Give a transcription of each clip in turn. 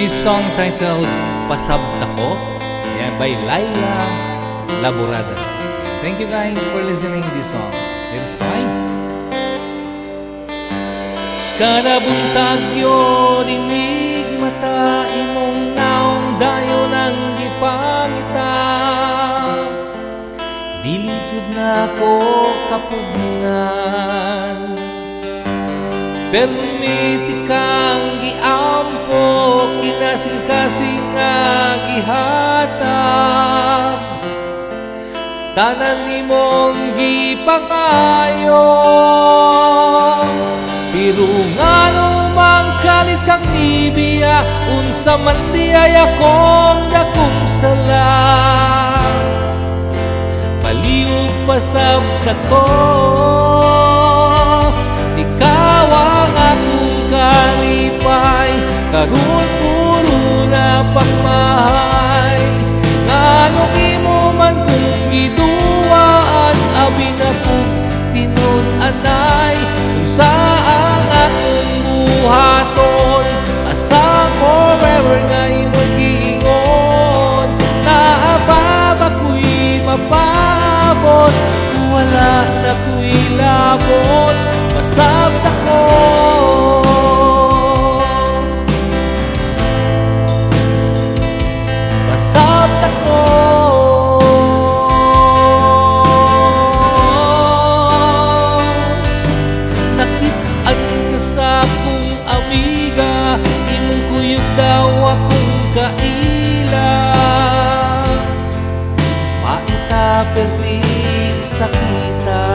This song titled Pasabta Ko, yeah, by Laila Laborada. Thank you guys for listening to this song. It's fine. Kada buntag yo dinig mata imong naong dayon ang gipangita. Dili jud na ko kapugngan, permiti kang giampo kinasing-kasing nga gihatag. Tanan nimong gipangayo, pero nga lumang kalit kang ibiya, unsa man di ay akong dakong sala. Paliw pasabta ko, ikaw ang akong kalipay, karon puro na pagmahay. Nganong imo man kung giduwaan, abi na kong tinud-anay. Kung saan akong buhaton, asa forever nga imong giingon. Naababa ko'y mapabot, wala na ko'y labot. Pasabta ko, pasabta ko. Nakit-an ka sa akong amiga, imong kuyog daw akong kaila. Maita perting sakita,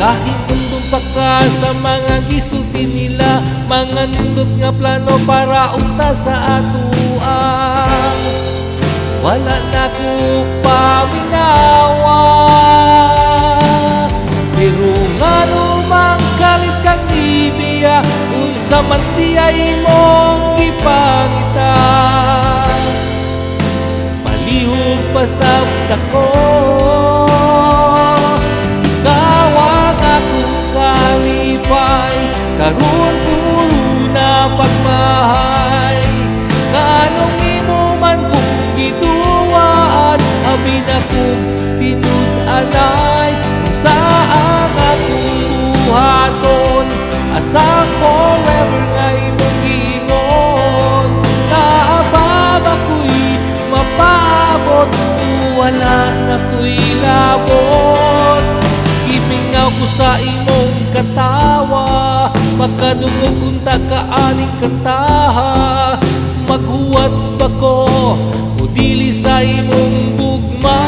kahit kundong pa ka sa mga gisulti nila, mga nindot nga plano para ukta sa atuang. Wala na ko paminawa, pero nga lumang kalit kang ibiya, unsa man di ay mong gipangita. Palihog pasabta ko, karon puro na pagmahay. Nganong imo man kung giduwaan, abi na kong tinud-anay. Kung saan akong buhaton, asang forever nga imong giingon. Naababa ko'y mapaabot, wala na ko'y labot. Gimingaw ko sa imong katawa, makadungog unta ka aning kantaha. Maghuwat ba ko o dili sa imong bugma,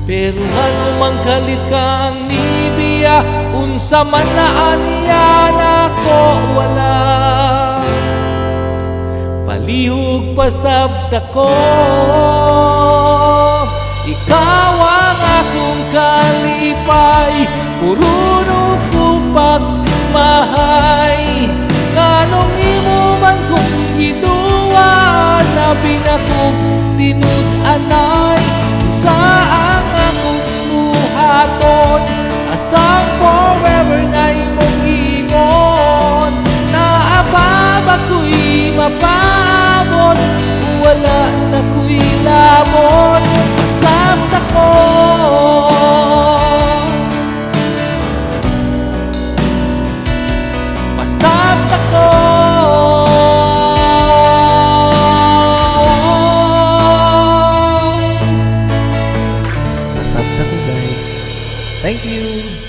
pero hanumang kalit kang nibiya, unsa man na aniyan ako wala. Palihog pasabta ko, ikaw ang akong kalipay, puruno ko pagmahay. Nganong imo man kung giduwaan, abi na kong tinud-anay. Saan akong buhaton, asang forever nga imong giingon. Naababa ko'y mapabot, wala na ko'y labot. Pasabta ko, pasabta ko. Pasabta ko guys. Thank you.